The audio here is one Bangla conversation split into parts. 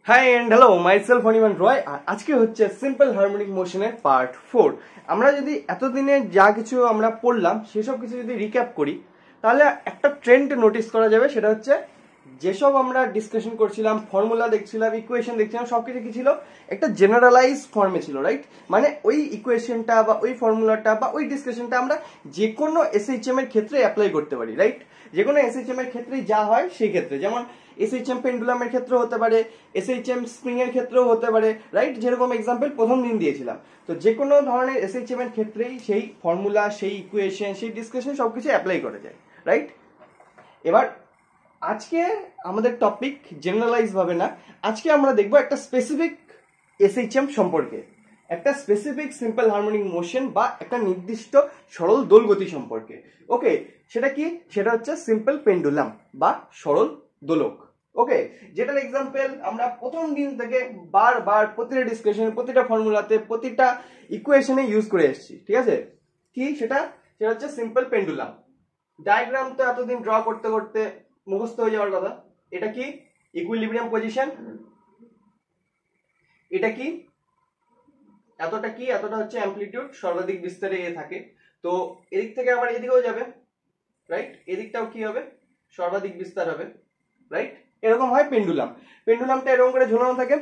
হাই এন্ড হ্যালো মাইসেলফ অনিমান রয়। আর আজকে হচ্ছে সিম্পল হারমোনিক মোশনের পার্ট 4। আমরা যদি এতদিনে যা কিছু আমরা পড়লাম সেসব কিছু যদি রিক্যাপ করি তাহলে একটা ট্রেন্ড নোটিস করা যাবে। সেটা হচ্ছে যেসব আমরা ডিসকাশন করছিলাম, ফর্মুলা দেখছিলাম, ইকুয়েশন দেখছিলাম, সবকিছু কি ছিল, একটা জেনারেলাইজ ফর্মে ছিল, রাইট? মানে ওই ইকুয়েশনটা বা ওই ফর্মুলাটা বা ওই ডিসকাশনটা আমরা যে কোনো এসএইচএম এর ক্ষেত্রে অ্যাপ্লাই করতে পারি, রাইট? যে কোনো এসএইচএম এর ক্ষেত্রেই যা হয় সেই ক্ষেত্রে, যেমন এসএইচএম পেন্ডুলামের ক্ষেত্রে হতে পারে, এসএইচএম স্প্রিং এর ক্ষেত্রেও হতে পারে, রাইট? যেরকম এক্সাম্পল প্রথম দিন দিয়েছিলাম। তো যে কোনো ধরনের এসএইচএম এর ক্ষেত্রেই সেই ফর্মুলা, সেই ইকুয়েশন, সেই ডিসকাশন সবকিছু অ্যাপ্লাই করা যায়, রাইট? এবার আজকে আমাদের টপিক জেনারেলাইজ ভাবে না, আজকে আমরা দেখবো একটা স্পেসিফিক এসএইচএম সম্পর্কে, একটা স্পেসিফিক সিম্পল হারমোনিক মোশন বা একটা নির্দিষ্ট সরল দোলগতি সম্পর্কে। ওকে, সেটা কি? সেটা হচ্ছে সিম্পল পেন্ডুলাম বা সরল দোলক। ওকে, যেটার এক্সাম্পল আমরা প্রথম দিন থেকে বারবার প্রতিটা ডিসকাশনে, প্রতিটা ফর্মুলাতে, প্রতিটা ইকুয়েশনে ইউজ করে এসেছি, ঠিক আছে? কি সেটা? সেটা হচ্ছে সিম্পল পেন্ডুলাম। ডায়াগ্রাম তো এতদিন ড্র করতে করতে মুখস্থ হয়ে যাওয়ার কথা। এটা কি? Equilibrium position. এটা কি? এতটা কি? এতটা হচ্ছে অ্যামপ্লিটিউড, সর্বাধিক বিস্তারে এ থাকে। তো এদিক থেকে আবার এদিকেও যাবে, রাইট? এদিকটাও কি হবে? সর্বাধিক বিস্তার হবে, রাইট? এরকম হয় পেন্ডুলাম। পেন্ডুলামটা এরকম করে ঝুলানো থাকে,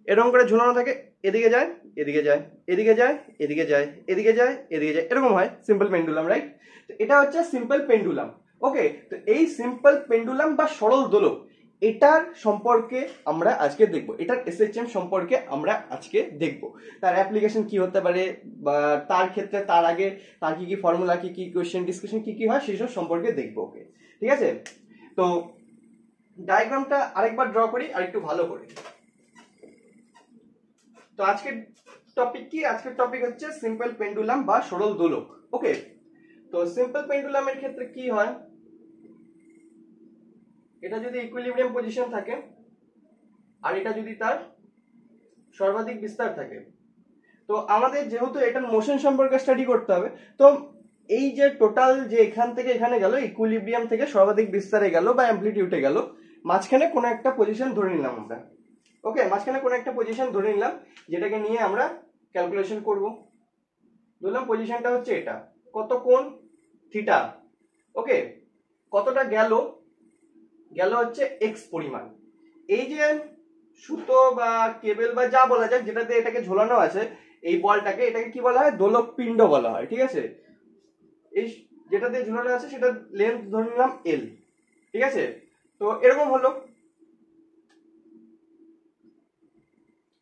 এরকম করে ঝুলানো থাকে, এদিকে যায়, এদিকে যায়, এদিকে যায়, এদিকে যায়, এদিকে যায়, এদিকে যায়, এরকম হয় সিম্পল পেন্ডুলাম, রাইট? তো এটা হচ্ছে সিম্পল পেন্ডুলাম। ওকে, তো এই সিম্পল পেন্ডুলাম বা সরল দোলক, এটার সম্পর্কে আমরা আজকে দেখব, এটার এসএইচএম সম্পর্কে আমরা আজকে দেখব। তার অ্যাপ্লিকেশন কি হতে পারে, বা তার ক্ষেত্রে তার আগে তার কি কি ফর্মুলা, কি কি কোয়েশ্চেন ডিসকাশন কি কি হয় সেসব সম্পর্কে দেখবো। ওকে, ঠিক আছে? তো ডায়াগ্রামটা আরেকবার ড্র করি আর একটু ভালো করে। তো আজকের টপিক কি? আজকের টপিক হচ্ছে সিম্পল পেন্ডুলাম বা সরল দোলক। ওকে, তো সিম্পল পেন্ডুলামের ক্ষেত্রে কি হয়, এটা যদি ইকুইলিব্রিয়াম পজিশন থাকে আর এটা যদি তার সর্বাধিক বিস্তার থাকে, তো আমাদের যেহেতু এটার মোশন সম্পর্কে স্টাডি করতে হবে, তো এই যে টোটাল যে এখান থেকে এখানে গেল, ইকুইলিব্রিয়াম থেকে সর্বাধিক বিস্তারে গেল বা অ্যামপ্লিটিউডে গেল, মাঝখানে কোনো একটা পজিশন ধরে নিলাম আমরা। ওকে, মাঝখানে কোনো একটা পজিশন ধরে নিলাম, যেটাকে নিয়ে আমরা ক্যালকুলেশন করব। ধরলাম পজিশনটা হচ্ছে এটা, কত কোণ? থিটা। ওকে, কতটা গেল? গেল হচ্ছে এক্স পরিমাণ। এই যে সুতো বা কেবল বা যা বলা যায়, যেটাতে এটাকে ঝোলানো আছে, এই বলটাকে, এটাকে কি বলা হয়? দোলক পিণ্ড বলা হয়, ঠিক আছে? এই যেটাতে ঝোলানো আছে সেটা লেন্থ ধরে নিলাম এল, ঠিক আছে? তো এরকম হলো,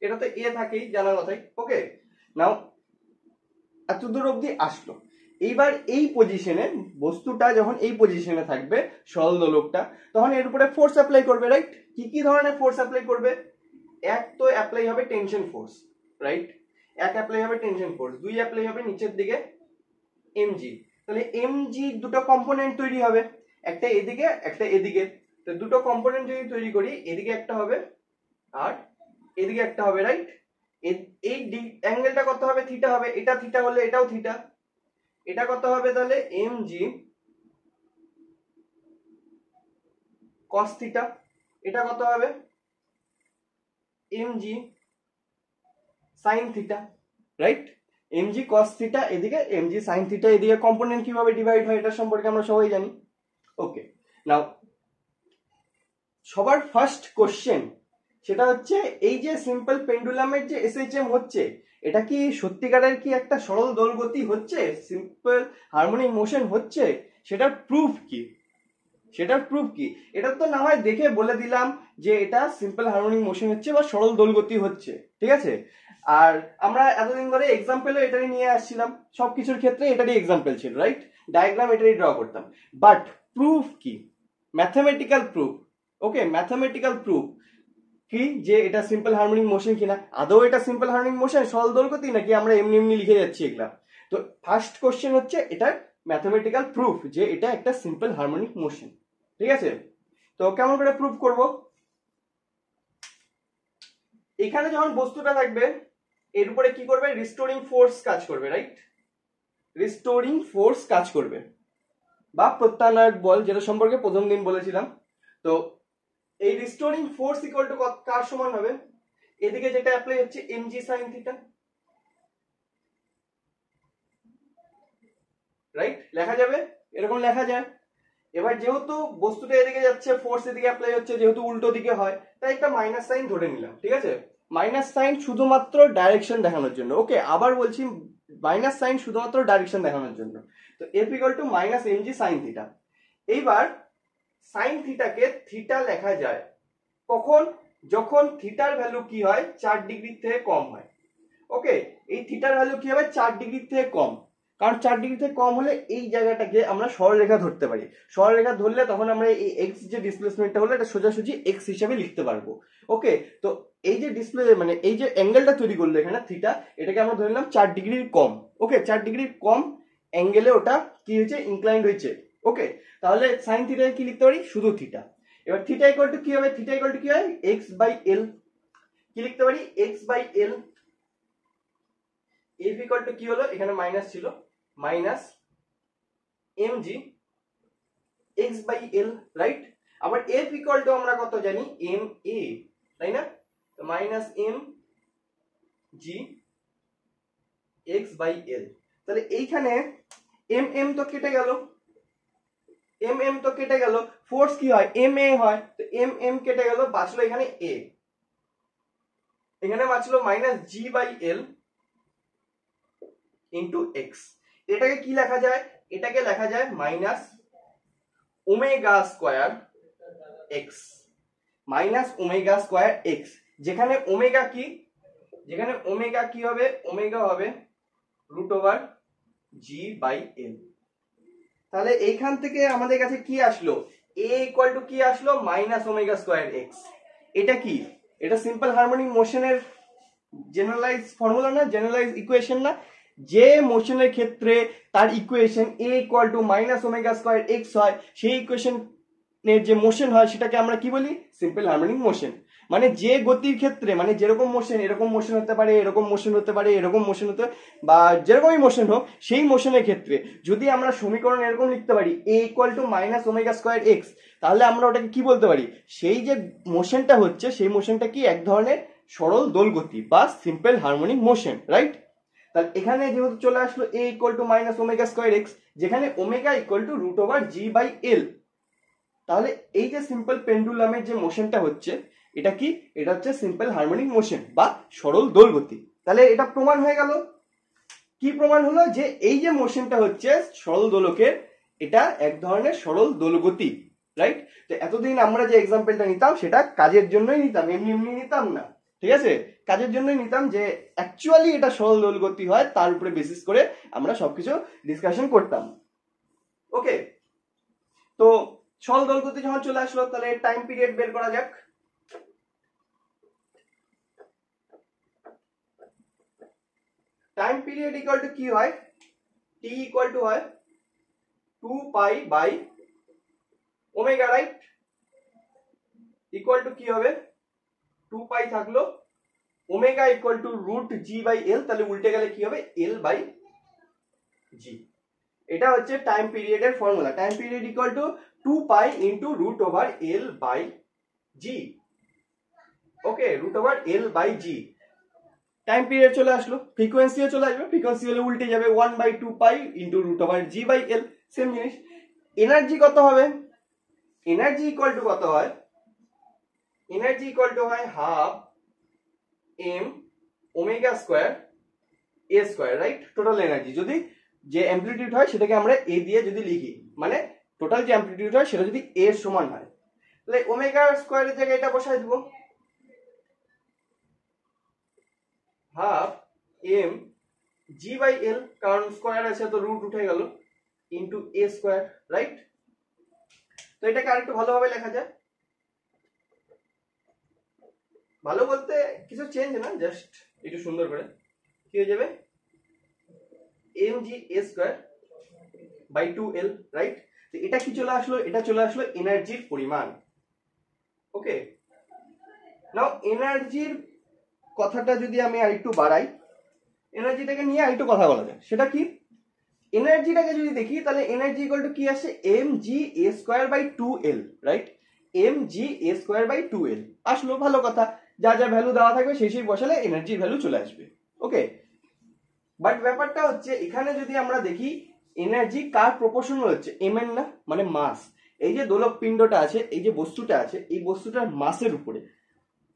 এটাতে এ থাকেই জানার কথাই। ওকে, নাও এত দূর অব্দি আসলো। এইবার এই পজিশনে বস্তুটা যখন এই পজিশনে থাকবে, সরল দোলকটা, তখন এর উপরে ফোর্স অ্যাপ্লাই করবে, রাইট? কি কি ধরনের ফোর্স অ্যাপ্লাই করবে? এক তো অ্যাপ্লাই হবে টেনশন ফোর্স, রাইট? এক অ্যাপ্লাই হবে টেনশন ফোর্স, দুই অ্যাপ্লাই হবে নিচের দিকে এমজি। তাহলে এমজি দুটো কম্পোনেন্ট তৈরি হবে, একটা এদিকে একটা এদিকে। তো দুটো কম্পোনেন্ট যদি তৈরি করি, এদিকে একটা হবে আর এদিকে একটা হবে, রাইট? এই অ্যাঙ্গেলটা কত হবে? থিটা হবে। এটা থিটা হলে এটাও থিটা। এটা কত হবে তাহলে? MG cos theta. এটা কত হবে? MG sine theta, right? MG cos theta এদিকে, এমজি সাইন থিটা এদিকে। কম্পোনেন্ট কিভাবে ডিভাইড হয় এটা সম্পর্কে আমরা সবাই জানি। ওকে, নাও সবার ফার্স্ট কোশ্চেন সেটা হচ্ছে, এই যে সিম্পল পেন্ডুলামের যে এসএইচএম হচ্ছে, এটা কি সত্যিকারের কি একটা সরল দোলগতি হচ্ছে, সিম্পল হারমোনিক মোশন হচ্ছে? সেটার প্রুফ কি? সেটার প্রুফ কি? এটা তো না হয় দেখে বলে দিলাম যে এটা সিম্পল হারমোনিক মোশন হচ্ছে বা সরল দোলগতি হচ্ছে, ঠিক আছে? আর আমরা এতদিন ধরে এক্সাম্পলও এটারই নিয়ে আসছিলাম, সবকিছুর ক্ষেত্রে এটারই এক্সাম্পল ছিল, রাইট? ডায়াগ্রাম এটারই ড্র করতাম। বাট প্রুফ কি? Mathematical proof. Okay, mathematical proof কি যে এটা সিম্পল হারমোনিক মোশন কিনা, আদৌ এটা সিম্পল হারমোনিক মোশন, সরল দোলগতি, নাকি আমরা এমনি এমনি লিখে যাচ্ছি এগুলা? তো ফার্স্ট কোশ্চেন হচ্ছে এটার ম্যাথমেটিক্যাল প্রুফ যে এটা একটা সিম্পল হারমোনিক মোশন, ঠিক আছে? তো কেমন করে প্রুফ করব? এখানে যখন বস্তুটা থাকবে, এর উপরে কি করবে? রিস্টোরিং ফোর্স কাজ করবে, রাইট? রিস্টোরিং ফোর্স কাজ করবে বা প্রত্যানয়ক বল, যেটা সম্পর্কে প্রথম দিন বলেছিলাম। তো এই রিস্টোরিং ফোর্স ইকুয়াল টু কার সমান হবে? এদিকে যেটা অ্যাপ্লাই হচ্ছে mg sin থিটা, রাইট? লেখা যাবে, এরকম লেখা যায়। এবার যেহেতু বস্তুটা এদিকে যাচ্ছে, ফোর্স এদিকে অ্যাপ্লাই হচ্ছে, যেহেতু উল্টো দিকে হয়, তাই একটা মাইনাস সাইন ধরে নিলাম, ঠিক আছে? মাইনাস সাইন শুধুমাত্র ডাইরেকশন দেখানোর জন্য, ওকে? আবার বলছি, মাইনাস সাইন শুধুমাত্র ডাইরেকশন দেখানোর জন্য। তো F equal to minus MG sine theta. এইবার সাইন থিটাকে থিটা লেখা যায় কখন? যখন থিটার ভ্যালু কি হয়, 4 ডিগ্রি থেকে কম হয়। ওকে, এই থিটার ভ্যালু কি হবে? 4 ডিগ্রি থেকে কম। কারণ 4 ডিগ্রি থেকে কম হলে এই জায়গাটাকে আমরা সরলরেখা ধরতে পারি। সরলরেখা ধরলে তখন আমরা এই এক্স যে ডিসপ্লেসমেন্টটা হলো, এটা সোজাসুজি এক্স হিসাবে লিখতে পারবো। ওকে, তো এই যে ডিসপ্লে মানে এই যে অ্যাঙ্গেলটা তৈরি করলো এখানে থিটা, এটাকে আমরা ধরে নিলাম 4 ডিগ্রির কম। ওকে, 4 ডিগ্রির কম অ্যাঙ্গেলে ওটা কি হয়েছে? ইনক্লাইন্ড হয়েছে। ওকে, তাহলে সাইন থিটাকে কি লিখতে পারি? শুধু থিটা। এবার থিটা ইকুয়াল টু কি হবে? থিটা ইকুয়াল টু কি হয়? X by l. কি লিখতে পারি? X by l. F equal to কি হলো? এখানে মাইনাস ছিল, minus mg x by L, right? আবার এফ ইকুয়াল টু আমরা কত জানি? এম এ, তাই না? তো minus m g x by এল। তাহলে এইখানে এম এম তো কেটে গেল, এম এম তো কেটে গেল, ফোর্স কি হয়? এম এ হয়, তো এম এম কেটে গেল, বাঁচলো এখানে এ। এখানে বাঁচলো minus G by L into X. এটাকে কি লেখা যায়? এটাকে লেখা যায় minus omega square X, minus omega square X. যেখানে ওমেগা কি? যেখানে ওমেগা কি হবে? ওমেগা হবে রুট ওভার জি বাই এল। তাহলে এইখান থেকে আমাদের কাছে কি আসলো? এ ইকুয়াল টু কি আসলো? Minus omega square x. এটা কি? এটা সিম্পল হারমোনিক মোশনের জেনারেলাইজ ফর্মুলা না, জেনারেলাইজ ইকুয়েশন না? যে মোশনের ক্ষেত্রে তার equation A equal to minus omega square x হয়, সেই ইকুয়েশনের যে মোশন হয় সেটাকে আমরা কি বলি? Simple harmonic motion. মানে যে গতির ক্ষেত্রে, মানে যেরকম মোশন, এরকম মোশন হতে পারে, এরকম মোশন হতে পারে, এরকম মোশন হতে, বা যেরকমই মোশন হোক, সেই মোশনের ক্ষেত্রে যদি আমরা সমীকরণ এরকম লিখতে পারি A equal to minus omega square X, তাহলে আমরা ওটাকে কি বলতে পারি? সেই যে মোশনটা হচ্ছে, সেই মোশনটা কি? এক ধরনের সরল দোলগতি বা সিম্পল হারমোনিক মোশন, রাইট? তাহলে এখানে যেহেতু চলে আসলো A equal to minus omega square X, যেখানে omega equal to root over G by এল, তাহলে এই যে সিম্পল পেন্ডুলামের যে মোশনটা হচ্ছে, এটা কি? এটা হচ্ছে সিম্পল হারমোনিক মোশন বা সরল দোলগতি। তাহলে এটা প্রমাণ হয়ে গেল। কি প্রমাণ হলো? যে এই যে মোশনটা হচ্ছে সরল দোলকের, এটা এক ধরনের সরল দোলগতি, রাইট? তো এতদিন আমরা যে এক্সাম্পলটা নিতাম সেটা কাজের জন্যই নিতাম, এমনি এমনি নিতাম না, ঠিক আছে? কাজের জন্যই নিতাম, যে অ্যাকচুয়ালি এটা সরল দোলগতি হয়, তার উপরে বেসিস করে আমরা সবকিছু ডিসকাশন করতাম। ওকে, তো সরল দোলগতি যখন চলে আসলো, তাহলে টাইম পিরিয়ড বের করা যাক। টাইম পিরিয়ড ইকুয়াল টু কি হয়? টি ইকুয়াল টু হয় 2 pi by omega, right? Equal to কি হবে? 2 পাই থাকলো, omega equal to root g by এল, তাহলে উল্টে গেলে কি হবে? L by g. এটা হচ্ছে টাইম পিরিয়ডের formula. Time period equal to 2 pi into root over l by g. Okay, root over l by g. Time period চলে আসলো, ফ্রিকোয়েন্সিও চলে আসবে, ফ্রিকোয়েন্সি হলে উল্টে যাবে 1 by 2 pi into root over G by l, same জিনিস। এনার্জি কত হবে? এনার্জি ইকুয়াল টু কত হয়? এনার্জি ইকুয়াল টু হয় হাফ এম ওমেগা স্কোয়ার এ স্কোয়ার, রাইট? টোটাল এনার্জি যদি যে অ্যামপ্লিটিউড হয় সেটাকে আমরা এ দিয়ে যদি লিখি, মানে টোটাল যে অ্যামপ্লিটিউড হয় সেটা যদি এ এর সমান হয়, তাহলে ওমেগা স্কোয়ারের জায়গায় এটা বসায় দিব, half m g by l, কারণ স্কোয়ার আছে তো রুট উঠে গেল, ইন্টু এ স্কোয়ার, রাইট? তো এটাকে আরেকটু ভালোভাবে লেখা যায়। ভালো বলতে কিছু চেঞ্জ না, জাস্ট একটু সুন্দর করে কি হয়ে যাবে? M g a square by 2l, right? তো এটা কি চলে আসলো? এটা চলে আসলো এনার্জির পরিমাণ। ওকে, নাও এনার্জির কথাটা যদি আমি আরেকটু বাড়াই, এনার্জিটাকে নিয়ে আরেকটু কথা বলা যায়। সেটা কি? এনার্জিটাকে যদি দেখি, তাহলে এনার্জি ইকুয়াল টু কি আসে? M g a square by 2l, right? mg_a²/2l আসলো, ভালো কথা। যা যা ভ্যালু দেওয়া থাকবে সেই বসালে এনার্জি ভ্যালু চলে আসবে। ওকে, বাট ব্যাপারটা হচ্ছে এখানে যদি আমরা দেখি এনার্জি কার প্রপোর্শনাল হচ্ছে, এম এর না, মানে মাস। এই যে দোলক পিণ্ডটা আছে, এই যে বস্তুটা আছে, এই বস্তুটার মাসের উপরে,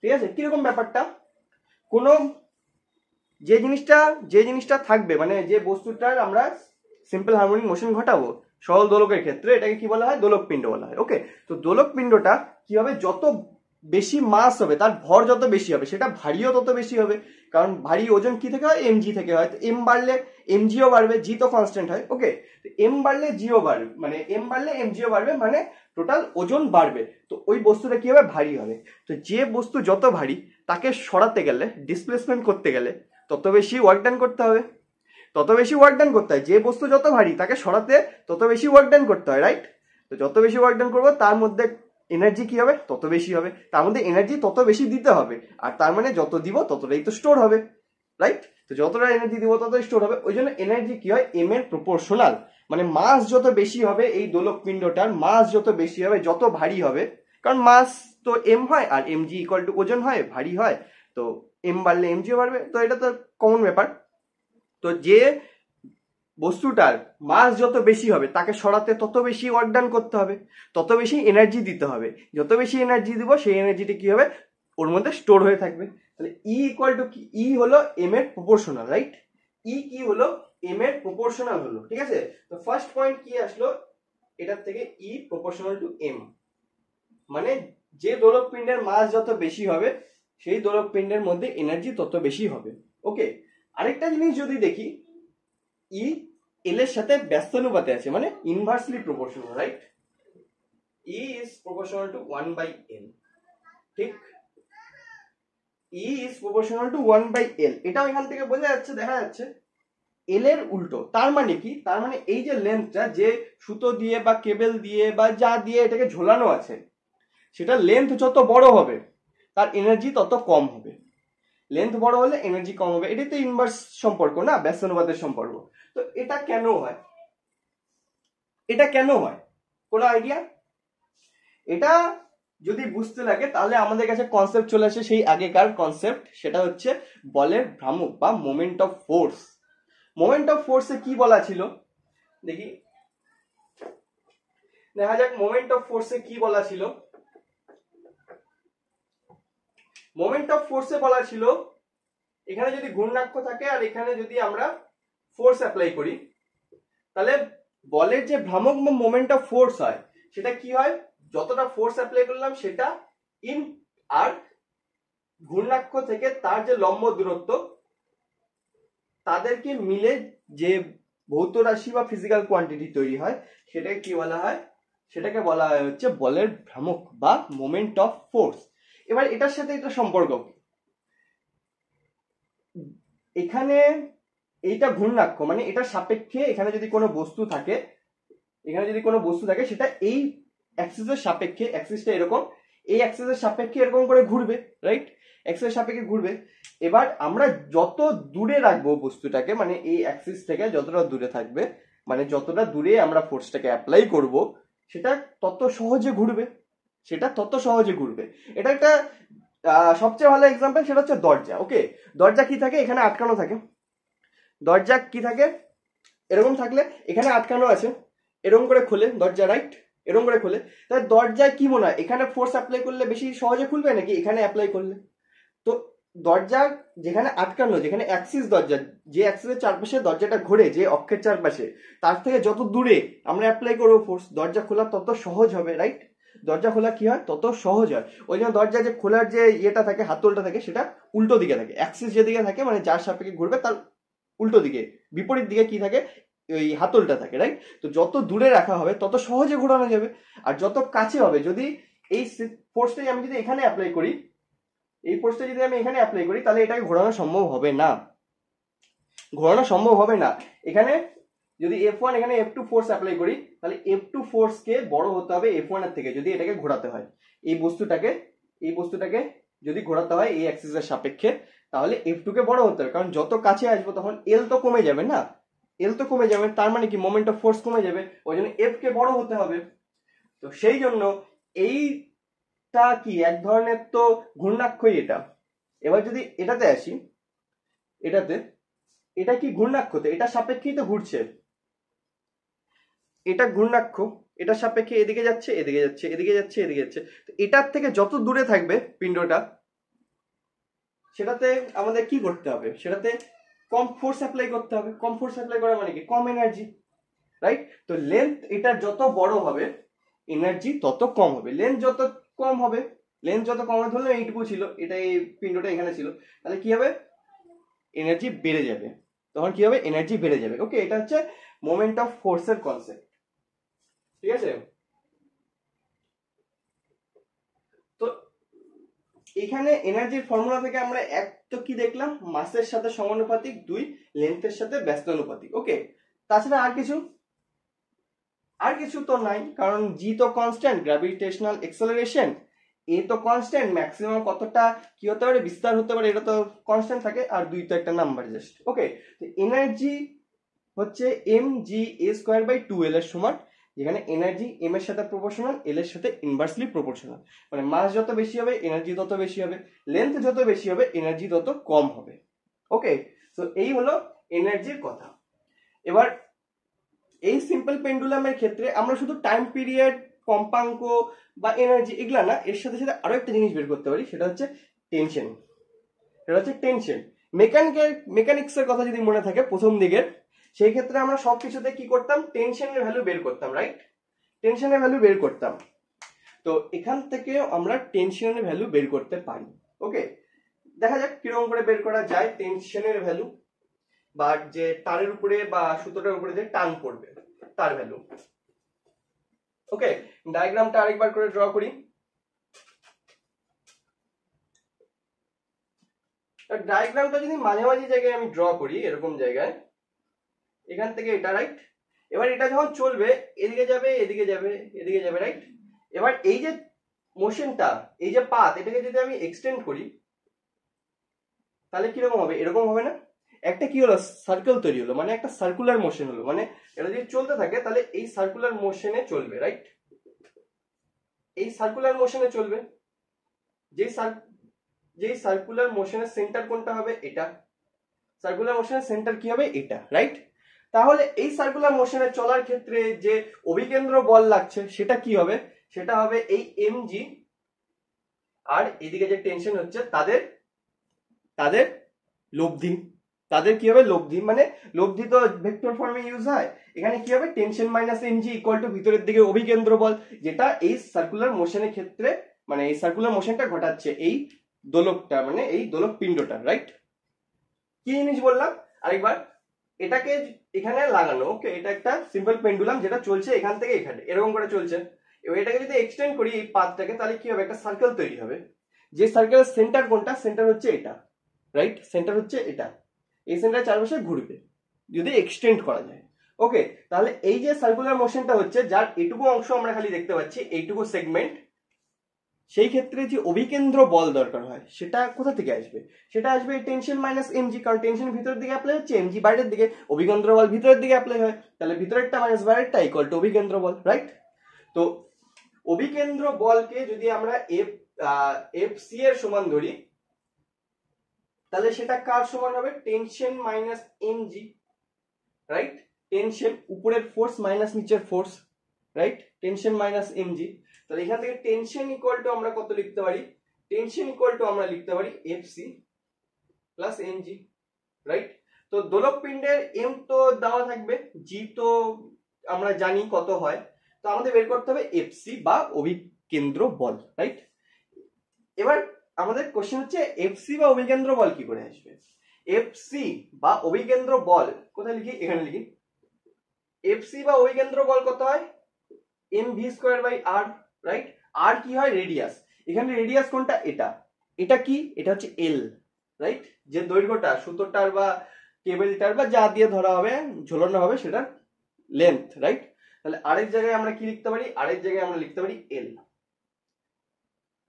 ঠিক আছে? কিরকম ব্যাপারটা, কোন যে জিনিসটা থাকবে, মানে যে বস্তুটার আমরা সিম্পল হারমোনিক মোশন ঘটাবো সরল দোলকের ক্ষেত্রে, এটাকে কি বলা হয়, দোলক পিণ্ড বলা হয়। ওকে, তো দোলক পিণ্ডটা কি হবে, যত বেশি মাস হবে, তার ভর যত বেশি হবে, সেটা ভারীও তত বেশি হবে। কারণ ভারী ওজন কি থেকে হয়, এমজি থেকে হয়। তো এম বাড়লে এমজিও বাড়বে, জি তো কনস্ট্যান্ট হয়। ওকে, এম বাড়লে জিও বাড়বে, মানে এম বাড়লে এমজিও বাড়বে, মানে টোটাল ওজন বাড়বে। তো ওই বস্তুটা কি হবে, ভারী হবে। তো যে বস্তু যত ভারী, তাকে সরাতে গেলে, ডিসপ্লেসমেন্ট করতে গেলে তত বেশি ওয়ার্ক ডান করতে হবে, তত বেশি ওয়ার্ক ডান করতে হয়। যে বস্তু যত ভারী, তাকে সরাতে তত বেশি ওয়ার্ক ডান করতে হয়, রাইট? তো যত বেশি ওয়ার্ক ডান করবো, তার মধ্যে এনার্জি কি হবে, তত বেশি হবে। তার মধ্যে এনার্জি তত বেশি দিতে হবে, আর তার মানে যত দিব ততটাই তো স্টোর হবে, রাইট? তো যতটা এনার্জি দিব ততই স্টোর হবে। ওই জন্য এনার্জি কি হয়, এম এর প্রপোর্শনাল। মানে মাস যত বেশি হবে, এই দোলক পিণ্ডটার মাস যত বেশি হবে, যত ভারী হবে, কারণ মাস তো এম হয়, আর এমজি ইকুয়াল টু ওজন হয়, ভারী হয়। তো এম বাড়লে এমজিও বাড়বে, তো এটা তো কমন ব্যাপার। তো যে বস্তুটার মাস যত বেশি হবে, তাকে সরাতে তত বেশি ওয়ার্ক ডান করতে হবে, তত বেশি এনার্জি দিতে হবে। যত বেশি এনার্জি দিব, সেই এনার্জিটা কি হবে, ওর মধ্যে স্টোর হয়ে থাকবে। তাহলে ই ইকুয়াল টু কি, ই হলো এম এর প্রপোর্শনাল, রাইট? ই কি হলো, এম এর প্রপোর্শনাল হলো, ঠিক আছে? তো ফার্স্ট পয়েন্ট কি আসলো এটার থেকে, ই প্রপোর্শনাল টু এম, মানে যে দোলক পিণ্ডের মাস যত বেশি হবে, সেই দোলক পিণ্ডের মধ্যে এনার্জি তত বেশি হবে। ওকে, আরেকটা জিনিস যদি দেখি, ই এল এর সাথে ব্যস্তানুপাতে আছে, মানে inversely proportional, right? E is proportional to 1/l, ঠিক? ই ইজ প্রপোর্শনাল টু 1/l, এটাও এখান থেকে বোঝা যাচ্ছে, দেখা যাচ্ছে এল এর উল্টো। তার মানে কি, তার মানে এই যে লেন্থটা, যে সুতো দিয়ে বা কেবল দিয়ে বা যা দিয়ে এটাকে ঝোলানো আছে, সেটা লেন্থ যত বড় হবে, তার এনার্জি তত কম হবে। লেন্থ বড় হলে এনার্জি কম হবে, এটাই তো ইনভার্স সম্পর্ক না, ব্যস্তানুপাতের সম্পর্ক। তো এটা কেন হয়, এটা কেন হয়, কোনো আইডিয়া? এটা যদি বুঝতে লাগে, তাহলে আমাদের কাছে কনসেপ্ট চলে আসে সেই আগেকার কনসেপ্ট, সেটা হচ্ছে বলের ভ্রামক বা moment of force. Moment of ফোর্সে কি বলা ছিল, দেখি, দেখা যাক মোমেন্ট অফ ফোর্সে কি বলা ছিল। মোমেন্ট অফ ফোর্সে বলা ছিল, এখানে যদি ঘূর্ণাক্ষ থাকে আর এখানে যদি আমরা ফোর্স অ্যাপ্লাই করি, তাহলে বলের যে ভ্রামক বা মোমেন্ট অফ ফোর্স হয়, সেটা কি হয়, যতটা ফোর্স অ্যাপ্লাই করলাম সেটা ইন, আর ঘূর্ণাক্ষ থেকে তার যে লম্ব দূরত্ব, তাদেরকে মিলে যে ভৌত রাশি বা ফিজিক্যাল কোয়ান্টিটি তৈরি হয়, সেটাকে কি বলা হয়, সেটাকে বলা হয় হচ্ছে বলের ভ্রামক বা মোমেন্ট অফ ফোর্স। এবার এটার সাথে এটা সম্পর্ক, এখানে এইটা ঘূর্ণাক্ষ, মানে এটার সাপেক্ষে এখানে যদি কোনো বস্তু থাকে, এখানে যদি কোনো বস্তু থাকে, সেটা এই অ্যাক্সিসের সাপেক্ষে, অ্যাক্সিসটা এরকম, এই অ্যাক্সিসের সাপেক্ষে এরকম করে ঘুরবে, রাইট? অ্যাক্সিসের সাপেক্ষে ঘুরবে। এবার আমরা যত দূরে রাখবো বস্তুটাকে, মানে এই অ্যাক্সিস থেকে যতটা দূরে থাকবে, মানে যতটা দূরে আমরা ফোর্সটাকে অ্যাপ্লাই করব, সেটা তত সহজে ঘুরবে, সেটা তত সহজে ঘুরবে। এটা একটা সবচেয়ে ভালো এক্সাম্পল, সেটা হচ্ছে দরজা। ওকে, দরজা কি থাকে, এখানে আটকানো থাকে। দরজা কি থাকে, এরকম থাকলে এখানে আটকানো আছে, এরকম করে খোলে দরজা, রাইট? এরকম করে খোলে। তাহলে দরজায় কি মনে হয়, এখানে ফোর্স অ্যাপ্লাই করলে বেশি সহজে খুলবে নাকি এখানে অ্যাপ্লাই করলে? তো দরজা যেখানে আটকানো, যেখানে অ্যাক্সিস দরজা, যে অ্যাক্সিসের চারপাশে দরজাটা ঘোরে, যে অক্ষের চারপাশে, তার থেকে যত দূরে আমরা অ্যাপ্লাই করবো ফোর্স, দরজা খোলা তত সহজ হবে, রাইট? দরজা খোলা কি হয়, তত সহজ হয়। ওই জন্য দরজা যে খোলার যে ইয়েটা থাকে, হাতলটা থাকে, সেটা উল্টো দিকে থাকে। অ্যাক্সিস যেদিকে থাকে, মানে যার সাপেক্ষে ঘুরবে তার উল্টো দিকে, বিপরীত দিকে কি থাকে, ওই হাতলটা থাকে, রাইট? তো যত দূরে রাখা হবে তত সহজে ঘোরানো যাবে, আর যত কাছে হবে, যদি এই ফোর্সটাই আমি যদি এখানে অ্যাপ্লাই করি, এই ফোর্সটা যদি আমি এখানে অ্যাপ্লাই করি, তাহলে এটাকে ঘোরানো সম্ভব হবে না, ঘোরানো সম্ভব হবে না। এখানে যদি F1 এখানে F2 ফোর্স অ্যাপ্লাই করি, তাহলে F2 ফোর্সকে বড় হতে হবে F1 এর থেকে, যদি এটাকে ঘোরাতে হয়, এই বস্তুটাকে যদি ঘোরাতে হয় এই অ্যাক্সিসের সাপেক্ষে, তাহলে F2 কে বড় হতে হবে, কারণ যত কাছে আসবো তখন L তো কমে যাবে না, L তো কমে যাবে, তার মানে কি মোমেন্ট অফ ফোর্স কমে যাবে, ওই জন্য F কে বড় হতে হবে। তো সেই জন্য এই এটা কি এক ধরনের তো ঘূর্ণাক্ষই এটা। এবার যদি এটাতে আসি, এটাতে এটা কি ঘূর্ণাক্ষতে, এটা সাপেক্ষেই তো ঘুরছে, এটা ঘূর্ণাক্ষ, এটা সাপেক্ষে এদিকে যাচ্ছে এদিকে যাচ্ছে এদিকে যাচ্ছে এদিকে যাচ্ছে। এটার থেকে যত দূরে থাকবে পিণ্ডটা, সেটাতে আমাদের কি করতে হবে, সেটাতে কম ফোর্স অ্যাপ্লাই করতে হবে। কম ফোর্স অ্যাপ্লাই করা মানে কি, কম এনার্জি, রাইট? তো লেন্থ এটা যত বড় হবে এনার্জি তত কম হবে। লেন্থ যত কম হবে, লেন্থ যত কম হবে, ধরলাম এইটুকু ছিল, এটা এই পিণ্ডটা এখানে ছিল, তাহলে কি হবে, এনার্জি বেড়ে যাবে। তখন কি হবে, এনার্জি বেড়ে যাবে। ওকে, এটা হচ্ছে মোমেন্ট অফ ফোর্সের কনসেপ্ট, ঠিক আছে? তো এখানে এনার্জির ফর্মুলা থেকে আমরা এক তো কি দেখলাম, মাসের সাথে সমানুপাতিক, দুই লেন্থের সাথে ব্যস্তানুপাতিক। ওকে, তাছাড়া আর কিছু তো নাই, কারণ জি তো কনস্ট্যান্ট, গ্র্যাভিটেশনাল এক্সেলারেশন এ তো কনস্ট্যান্ট, ম্যাক্সিমাম কতটা কি হতে পারে, বিস্তার হতে পারে, এটা তো কনস্ট্যান্ট থাকে, আর দুই তো একটা নাম্বার জাস্ট। ওকে, তো এনার্জি হচ্ছে m g a square by 2L এর সমান, যেখানে এনার্জি এম এর সাথে প্রপোর্শনাল, এল এর সাথে ইনভার্সলি প্রপোর্শনাল। মানে মাস যত বেশি হবে এনার্জি তত বেশি হবে, লেন্থ যত বেশি হবে এনার্জি তত কম হবে। ওকে, তো এই হলো এনার্জির কথা। এবার এই সিম্পল পেন্ডুলামের ক্ষেত্রে আমরা শুধু টাইম পিরিয়ড, কম্পাঙ্ক বা এনার্জি এগুলা না, এর সাথে সাথে আরো একটা জিনিস বের করতে পারি, সেটা হচ্ছে টেনশন। সেটা হচ্ছে টেনশন। মেকানিক্স এর কথা যদি মনে থাকে প্রথম দিকের, সেই ক্ষেত্রে আমরা সবকিছুতে কি করতাম, টেনশনের ভ্যালু বের করতাম, রাইট? টেনশনের ভ্যালু বের করতাম। তো এখান থেকে আমরা টেনশনের ভ্যালু বের করতে পারি। ওকে, দেখা যাক কিরকম করে বের করা যায় টেনশনের ভ্যালু, বা যে তারের উপরে বা সুতোটার উপরে যে টান পড়বে তার ভ্যালু। ওকে, ডায়াগ্রামটা আরেকবার করে ড্র করি। ডায়াগ্রামটা যদি মাঝামাঝি জায়গায় আমি ড্র করি, এরকম জায়গায়, এখান থেকে এটা, রাইট? এবার এটা যখন চলবে এদিকে যাবে এদিকে যাবে এদিকে যাবে, রাইট? এবার এই যে মোশনটা, এই যে পাথ, এটাকে যদি আমি এক্সটেন্ড করি তাহলে কিরকম হবে, এরকম হবে না? একটা কি হলো, সার্কেল তৈরি হলো, মানে একটা সার্কুলার মোশন হলো। মানে এটা যদি চলতে থাকে তাহলে এই সার্কুলার মোশনে চলবে, রাইট? এই সার্কুলার মোশনে চলবে। যেই সার্কুলার মোশনের সেন্টার কোনটা হবে, এটা। সার্কুলার মোশনের সেন্টার কি হবে, এটা, রাইট? তাহলে এই সার্কুলার মোশনে চলার ক্ষেত্রে যে অভিকেন্দ্র বল লাগছে সেটা কি হবে, সেটা হবে এই mg, আর এদিকে যে টেনশন হচ্ছে তাদের লব্ধি। তাদের কি হবে, লব্ধি। মানে লব্ধি তো ভেক্টর ফর্মে ইউজ হয়, এখানে কি হবে, tension minus mg equal to ভিতরের দিকে অভিকেন্দ্র বল, যেটা এই সার্কুলার মোশনের ক্ষেত্রে, মানে এই সার্কুলার মোশনটা ঘটাচ্ছে এই দোলকটা, মানে এই দোলক পিণ্ডটা, রাইট? কি জিনিস বললাম আরেকবার, এটাকে এখানে লাগানো। ওকে, এটা একটা সিম্পল পেন্ডুলাম যেটা চলছে এখান থেকে এখানে এরকম করে চলছে। এবার এটাকে যদি এক্সটেন্ড করি এই পাথটাকে, তাহলে কি হবে, একটা সার্কেল তৈরি হবে। যে সার্কেলের সেন্টার কোনটা, সেন্টার হচ্ছে এটা, রাইট? সেন্টার হচ্ছে এটা, এই সেন্টারের চারপাশে ঘুরবে যদি এক্সটেন্ড করা যায়। ওকে, তাহলে এই যে সার্কুলার মোশনটা হচ্ছে, যার এইটুকু অংশ আমরা খালি দেখতে পাচ্ছি, এইটুকু সেগমেন্ট, সেই ক্ষেত্রে যে অভিকেন্দ্র বল দরকার হয় সেটা কোথা থেকে আসবে, সেটা আসবে টেনশন মাইনাস mg, কারণ টেনশন ভিতরের দিকে অ্যাপ্লাই হচ্ছে, mg বাইরের দিকে, অভিকেন্দ্র বল ভিতরের দিকে অ্যাপ্লাই হয়, তাহলে ভিতরেরটা মাইনাস বাইরেরটা ইকুয়াল টু অভিকেন্দ্র বল, রাইট? তো অভিকেন্দ্র বলকে যদি আমরা fc এর সমান ধরি, তাহলে সেটা কার সমান হবে, tension minus mg, right? Tension উপরের ফোর্স মাইনাস নিচের force, right? Tension minus mg। তাহলে এখান থেকে টেনশন ইকুয়াল টু আমরা কত লিখতে পারি, টেনশন ইকুয়াল টু আমরা লিখতে পারি fc প্লাস mg, রাইট? তো দোলক পিণ্ডের m তো দেওয়া থাকবে, g তো আমরা জানি কত হয়, তো আমাদের বের করতে হবে fc বা অভিকেন্দ্র বল, রাইট? এবার আমাদের কোশ্চেন হচ্ছে fc বা অভিকেন্দ্র বল কি করে আসবে। fc বা অভিকেন্দ্র বল কোথায় লিখি, এখানে লিখি। fc বা অভিকেন্দ্র বল কত হয়, mv square by r, right? r কি হয়, রেডিয়াস। এখানে রেডিয়াস কোনটা, এটা কি, এটা হচ্ছে l, রাইট? যে দৈর্ঘ্যটা সুতোটার বা কেবলটার বা যা দিয়ে ধরা হবে ঝোলানো হবে সেটা লেন্থ, রাইট? তাহলে আরেক জায়গায় আমরা কি লিখতে পারি, আরেক জায়গায় আমরা লিখতে পারি l।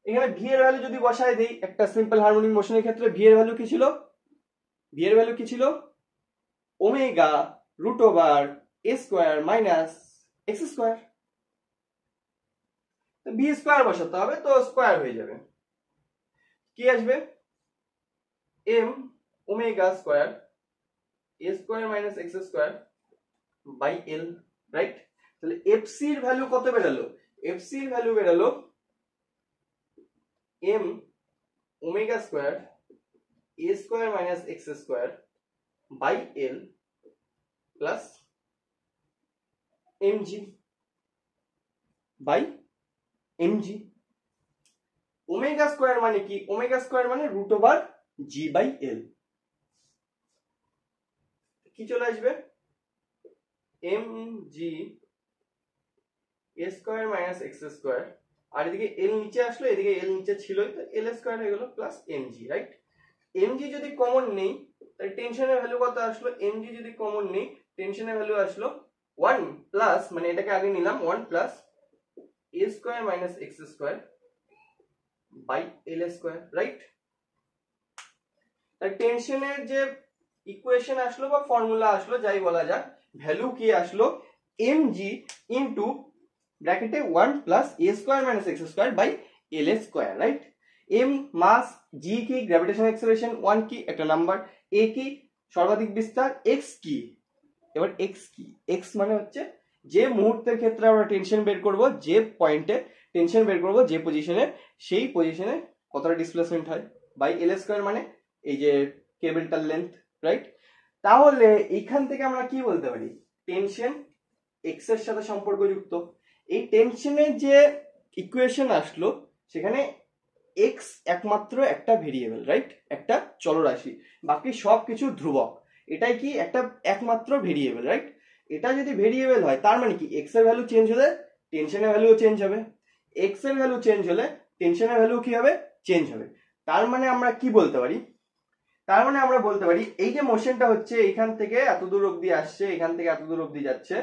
এখানে v এর ভ্যালু যদি বসায় দেই, একটা সিম্পল হারমোনিক মোশনের ক্ষেত্রে v এর ভ্যালু কি ছিল, omega root over a square minus x square. তো ভি স্কোয়ার বসাতে হবে, তো স্কোয়ার হয়ে যাবে। কি আসবে? M omega square A square minus x square by L, right? তাহলে এফসি এর ভ্যালু কত বেরালো? এফসি এর ভ্যালু বেরালো M omega square A square minus x square by L plus MG by MG. Omega square মানে কি? ওমেগা স্কোয়ার মানে root over G by l. কি চলে আসবে? M g a square minus x square, আর এদিকে এল নিচে আসলো, এদিকে এল নিচে ছিল, তো এল স্কোয়ার হয়ে গেল প্লাস এমজি, রাইট? এমজি যদি কমন নেই তাহলে টেনশনের ভ্যালু কত আসলো? এমজি যদি কমন নেই টেনশনের ভ্যালু আসলো 1 প্লাস, মানে এটাকে আগে নিলাম 1 plus A square minus x square by L square, right? তাহলে টেনশনের যে ইকুয়েশন আসলো বা ফর্মুলা আসলো, যাই বলা যাক, ভ্যালু কি আসলো? এমজি ইনটু ব্র্যাকেটে 1 plus A square minus x square by L square, right? M mass, G কি গ্র্যাভিটেশন অ্যাক্সেলারেশন, 1 কি একটা নাম্বার, এ কি সর্বাধিক বিস্তার, এক্স কি, এবার এক্স কি? এক্স মানে হচ্ছে যে মুহূর্তের ক্ষেত্রে আমরা টেনশন বের করব, যে পয়েন্টে টেনশন বের করব, যে পজিশনে, সেই পজিশনে কতটা ডিসপ্লেসমেন্ট হয়, বাই এল স্কোয়ার মানে এই যে কেবলটার লেন্থ, রাইট? তাহলে এইখান থেকে আমরা কি বলতে পারি? টেনশন এক্স এর সাথে সম্পর্কযুক্ত। এই টেনশনের যে ইকুয়েশন আসলো সেখানে এক্স একমাত্র একটা ভেরিয়েবল, রাইট? একটা চলরাশি, বাকি সব কিছু ধ্রুবক। এটাই কি? একটা একমাত্র ভেরিয়েবল, রাইট? এটা যদি ভেরিয়েবল হয় তার মানে কি? এক্স এর ভ্যালু চেঞ্জ হলে টেনশনের ভ্যালুও চেঞ্জ হবে, এক্স এর ভ্যালু চেঞ্জ হলে টেনশনের ভ্যালু কি হবে? চেঞ্জ হবে। তার মানে আমরা কি বলতে পারি? তার মানে আমরা বলতে পারি এই যে মোশনটা হচ্ছে এখান থেকে এত দূর অব্দি আসছে, এখান থেকে এত দূর অব্দি যাচ্ছে,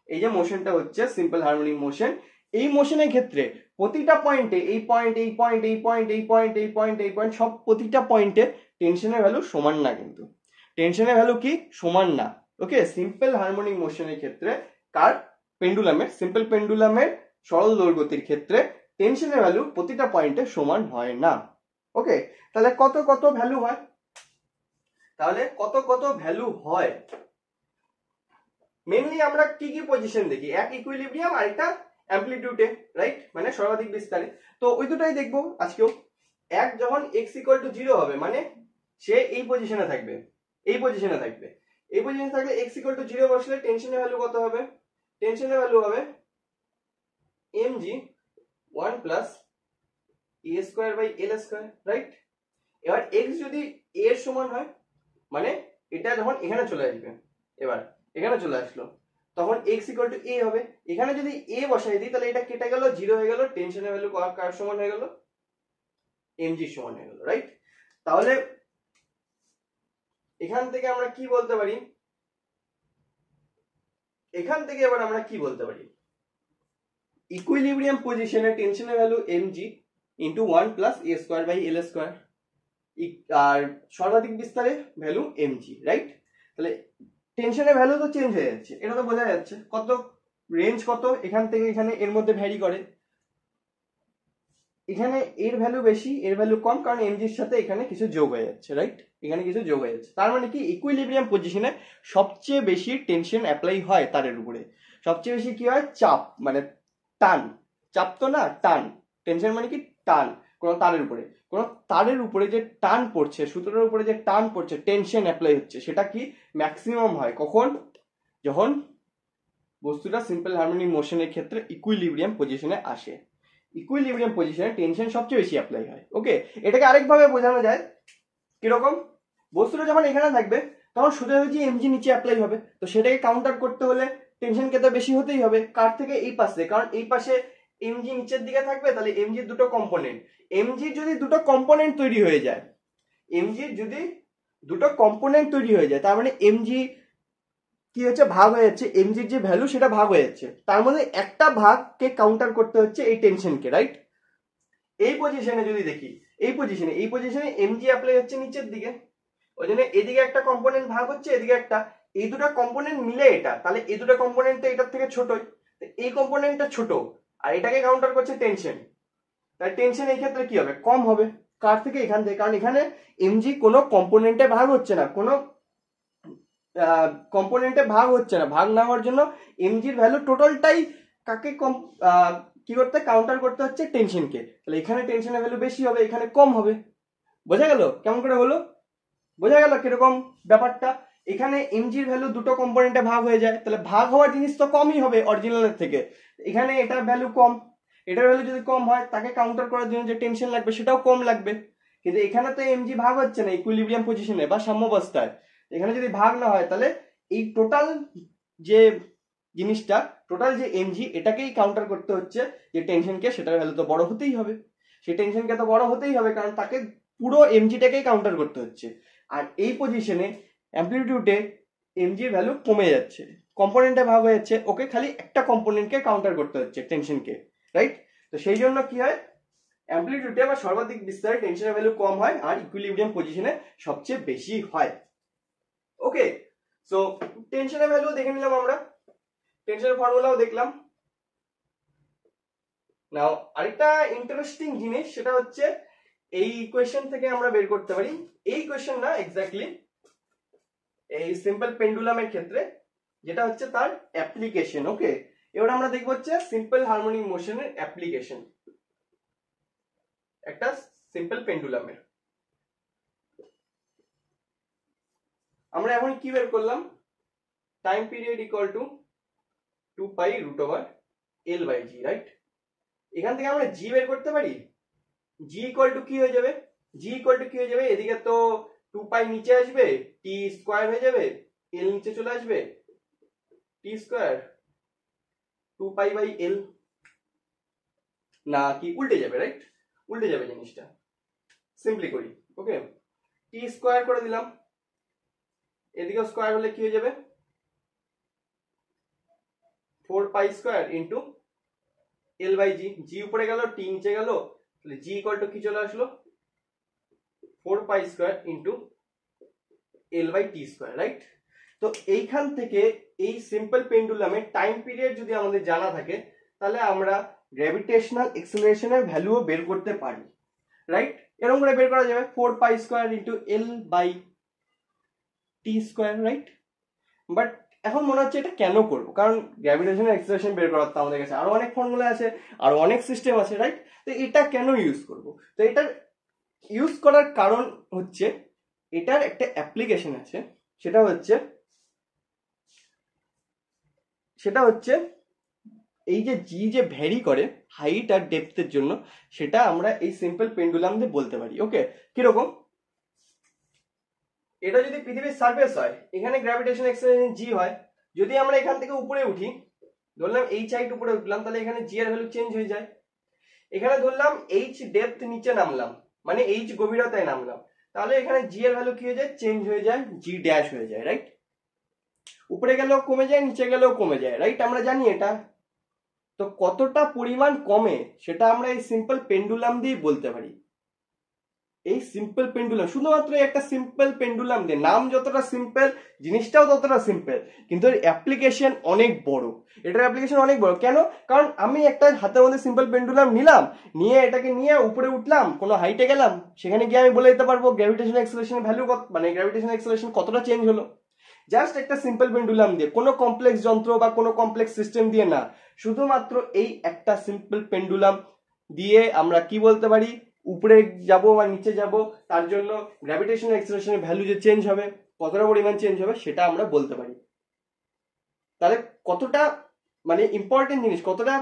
এই যে মোশনটা হচ্ছে সিম্পল হারমোনিক মোশন, এই মোশনের ক্ষেত্রে প্রতিটা পয়েন্টে, এই পয়েন্ট, এই পয়েন্ট, এই পয়েন্ট, এই পয়েন্ট, এই পয়েন্ট, এই পয়েন্ট, সব প্রতিটা পয়েন্টে টেনশনের ভ্যালু সমান না, কিন্তু টেনশনের ভ্যালু কি? সমান না। ওকে, সিম্পল হারমোনিক মোশনের ক্ষেত্রে কার? পেন্ডুলামের, সিম্পল পেন্ডুলামের সরল দৈর্ঘ্যের ক্ষেত্রে টেনশনের ভ্যালু প্রতিটা পয়েন্টে সমান হয় না। ওকে, তাহলে কত কত ভ্যালু হয়? তাহলে কত কত ভ্যালু হয়? মেনলি আমরা কি কি পজিশন দেখি? এক ইকুইলিব্রিয়াম আর একটা অ্যামপ্লিটিউডে, রাইট? মানে সর্বাধিক বিস্তারে। তো ওই দুটাই দেখবো আজকেও। এক যখন x ইকুয়াল টু 0 হবে মানে সে এই পজিশনে থাকবে, এই পজিশনে থাকবে, এই পজিশনে থাকলে x ইকুয়াল টু 0 বসলে টেনশনের ভ্যালু কত হবে? টেনশনের ভ্যালু হবে mg 1 plus e square by l square, right? এবার x যদি a এর সমান হয় মানে এটা যখন এখানে চলে আসবে, এবার এখানে চলে আসলো, তখন x ইকুয়াল টু a হবে। এখানে যদি a বসাই দিই তাহলে এটা কেটে গেল, 0 হয়ে গেল, টেনশনের ভ্যালু কার সমান হয়ে গেল? mg সমান হয়ে গেল, রাইট? তাহলে এখান থেকে আমরা কি বলতে পারি? এখান থেকে এবার আমরা কি বলতে পারি? ইকুইলিব্রিয়াম পজিশনে টেনশনের value mg into 1 plus a square by l square, আর সর্বাধিক বিস্তারে ভ্যালু mg, রাইট? তাহলে টেনশনের ভ্যালু তো চেঞ্জ হয়ে যাচ্ছে, এটা তো বোঝা যাচ্ছে। কত রেঞ্জ, কত এখান থেকে এখানে, এর মধ্যে ভ্যারি করে। এখানে এর ভ্যালু বেশি, এর ভ্যালু কম, কারণ mg এর সাথে এখানে কিছু যোগ হয়ে যাচ্ছে, রাইট? এখানে কিছু যোগ হয়ে যাচ্ছে। তার মানে কি? ইকুইলিব্রিয়াম পজিশনে সবচেয়ে বেশি টেনশন অ্যাপ্লাই হয় তারের উপরে। সবচেয়ে বেশি কি হয়? চাপ, মানে টান। চাপ তো না, টান। টেনশন মানে কি? টান। কোন তারের উপরে, কোন তারের উপরে যে টান পড়ছে, সুতোর উপরে যে টান পড়ছে, টেনশন অ্যাপ্লাই হচ্ছে, সেটা কি ম্যাক্সিমাম হয় কখন? যখন বস্তুটা সিম্পল হারমোনিক মোশনের ক্ষেত্রে ইকুইলিব্রিয়াম পজিশনে আসে। ইকুইলিব্রিয়াম পজিশনে টেনশন সবচেয়ে বেশি অ্যাপ্লাই হয়। ওকে, এটাকে আরেকভাবে বোঝানো যায়, কিরকম? বস্তুটা যখন এখানে থাকবে তখন সোজাসুজি এমজি নিচে অ্যাপ্লাই হবে, তো সেটাকে কাউন্টার করতে হলে টেনশনকে তো বেশি হতেই হবে। কার থেকে? এই পাশে, কারণ এই পাশে এমজি নিচের দিকে থাকবে, তাহলে এমজির দুটো কম্পোনেন্ট, এমজির যদি দুটো কম্পোনেন্ট তৈরি হয়ে যায়, এমজির যদি দুটো কম্পোনেন্ট তৈরি হয়ে যায়, তার মানে এমজি কি হচ্ছে? ভাগ হয়ে যাচ্ছে, এমজির যে ভ্যালু সেটা ভাগ হয়ে যাচ্ছে, তার মধ্যে একটা ভাগকে কাউন্টার করতে হচ্ছে এই টেনশনকে, রাইট? এই পজিশনে যদি দেখি, এই পজিশনে এমজি অ্যাপ্লাই হচ্ছে নিচের দিকে, ওই জন্য এদিকে একটা কম্পোনেন্ট ভাগ হচ্ছে, এদিকে একটা, এই দুটো কম্পোনেন্ট মিলে এটা, তাহলে এই দুটো কম্পোনেন্ট তো এটার থেকে ছোটই, এই কম্পোনেন্টটা ছোট, আর এটাকে কাউন্টার করছে টেনশন। তাই টেনশন এই ক্ষেত্রে কি হবে, কম হবে। কার থেকে, এখান থেকে, কারণ এখানে এমজি কোনো কম্পোনেন্টে ভাগ হচ্ছে না, কোনো কম্পোনেন্টে ভাগ হচ্ছে না। ভাগ না হওয়ার জন্য এমজির ভ্যালু টোটালটাই কাকে কি করতে, কাউন্টার করতে হচ্ছে টেনশনকে। তাহলে এখানে টেনশনের ভ্যালু বেশি হবে, এখানে কম হবে। বোঝা গেল কেমন করে হলো? বোঝা গেল কিরকম ব্যাপারটা? এখানে এমজির ভ্যালু দুটো কম্পোনেন্টে ভাগ হয়ে যায়, তাহলে ভাগ হওয়ার জিনিস তো কমই হবে অরিজিনালের থেকে। এখানে এটার ভ্যালু কম, এটার ভ্যালু যদি কম হয় তাকে কাউন্টার করার জন্য যে টেনশন লাগবে সেটাও কম লাগবে। কিন্তু এখানে তো এমজি ভাগ হচ্ছে না ইকুইলিব্রিয়াম পজিশনে বা সাম্যাবস্থায়। এখানে যদি ভাগ না হয় তাহলে এই টোটাল যে জিনিসটা, টোটাল যে এমজি, এটাকেই কাউন্টার করতে হচ্ছে যে টেনশনকে, সেটার ভ্যালু তো বড় হতেই হবে। সেই টেনশনকে তো বড় হতেই হবে, কারণ তাকে পুরো এমজিটাকেই কাউন্টার করতে হচ্ছে। আর এই পজিশনে অ্যামপ্লিটিউডে এমজির ভ্যালু কমে যাচ্ছে, কম্পোনেন্টে ভাগ হয়ে যাচ্ছে, ওকে খালি একটা কম্পোনেন্টকে কাউন্টার করতে হচ্ছে টেনশনকে, রাইট? তো সেই জন্য কি হয়, অ্যামপ্লিটিউডে বা সর্বাধিক বিস্তারে টেনশনের ভ্যালু কম হয় আর ইকুইলিব্রিয়াম পজিশনে সবচেয়ে বেশি হয়। ওকে, সো টেনশনের ভ্যালু দেখে নিলাম আমরা, টেনশনের ফর্মুলাও দেখলাম। নাও আরেকটা ইন্টারেস্টিং জিনিস, সেটা হচ্ছে এই ইকুয়েশন থেকে আমরা বের করতে পারি, এই ইকুয়েশন না এক্স্যাক্টলি, এই সিম্পল পেন্ডুলামের ক্ষেত্রে যেটা হচ্ছে তার অ্যাপ্লিকেশন। ওকে, এবার আমরা দেখব হচ্ছে সিম্পল হারমোনিক মোশনের অ্যাপ্লিকেশন একটা সিম্পল পেন্ডুলামের। আমরা এখন কি বের করলাম, time period equal to 2 pi root over l by g, right? এখান থেকে আমরা জি বের করতে পারি। জি ইকুয়াল টু কি হয়ে যাবে, জি ইকুয়াল টু কি হয়ে যাবে, এদিকে তো 2 পাই নিচে আসবে, টি স্কোয়ার হয়ে যাবে, এল নিচে চলে আসবে, টি স্কোয়ার 2 পাই বাই এল, না কি উল্টে যাবে, রাইট? উল্টে যাবে জিনিসটা, সিম্পলি করি। ওকে, টি স্কোয়ার করে দিলাম, এদিকে স্কোয়ার হলে কি হয়ে যাবে, 4 pi square into L by G, G উপরে গেল টি নিচে গেল, তাহলে জি ইকুয়াল টু কি চলে আসলো, 4 pi square into L by T square, right? তো এইখান থেকে এই সিম্পল পেন্ডুলামে টাইম পিরিয়ড যদি আমাদের জানা থাকে, তাহলে আমরা গ্র্যাভিটেশনাল এক্সেলারেশনের ভ্যালুও বের করতে পারি, রাইট? এরকম করে বের করা যাবে, 4 pi square into L by T square, right? But এখন মনে হচ্ছে এটা কেন করবো, কারণ গ্র্যাভিটেশনাল এক্সেলারেশন বের করার তো আমাদের কাছে আরো অনেক ফর্মুলা আছে, আরো অনেক সিস্টেম আছে, রাইট? তো এটা কেন ইউজ করব? তো এটার ইউজ করার কারণ হচ্ছে এটার একটা অ্যাপ্লিকেশন আছে, সেটা হচ্ছে এই যে জি যে ভ্যারি করে হাইট আর ডেপথের জন্য, সেটা আমরা এই সিম্পল পেন্ডুলাম দিয়ে বলতে পারি। ওকে, কিরকম, এটা যদি পৃথিবীর সারফেস হয়, এখানে গ্র্যাভিটেশন এক্সেলারেশন জি হয়, যদি আমরা এখান থেকে উপরে উঠি, ধরলাম এইচ হাইট উপরে উঠলাম, তাহলে এখানে জি এর ভ্যালু চেঞ্জ হয়ে যায়। এখানে ধরলাম এইচ ডেপথ নিচে নামলাম, মানে এইচ গভীরতায় নামলাম, তাহলে এখানে জি এর ভ্যালু কি হয়ে যায়, চেঞ্জ হয়ে যায়, জি ড্যাশ হয়ে যায়, রাইট? উপরে গেলেও কমে যায়, নিচে গেলেও কমে যায়, রাইট? আমরা জানি এটা। তো কতটা পরিমাণ কমে সেটা আমরা এই সিম্পল পেন্ডুলাম দিয়ে বলতে পারি। এই সিম্পল পেন্ডুলাম, শুধুমাত্র একটা সিম্পল পেন্ডুলাম দিয়ে, নাম যতটা সিম্পল জিনিসটাও ততটা সিম্পল, কিন্তু এর অ্যাপ্লিকেশন অনেক বড়। এটার অ্যাপ্লিকেশন অনেক বড় কেন, কারণ আমি একটা হাতের মধ্যে সিম্পল পেন্ডুলাম নিলাম, নিয়ে এটাকে নিয়ে উপরে উঠলাম, কোনো হাইটে গেলাম, সেখানে গিয়ে আমি বলে দিতে পারবো গ্র্যাভিটেশন এক্সেলারেশনের ভ্যালু কত, মানে গ্র্যাভিটেশন এক্সেলারেশন কতটা চেঞ্জ হলো, জাস্ট একটা সিম্পল পেন্ডুলাম দিয়ে, কোনো কমপ্লেক্স যন্ত্র বা কোনো কমপ্লেক্স সিস্টেম দিয়ে না, শুধুমাত্র এই একটা সিম্পল পেন্ডুলাম দিয়ে আমরা কি বলতে পারি, উপরে যাব বা নিচে যাব, তার জন্য গ্র্যাভিটেশনাল এক্সেলারেশনের ভ্যালু যে চেঞ্জ হবে, কতটা পরিমাণ চেঞ্জ হবে, সেটা আমরা বলতে পারি। তাহলে কতটা মানে ইম্পর্টেন্ট জিনিস, কতটা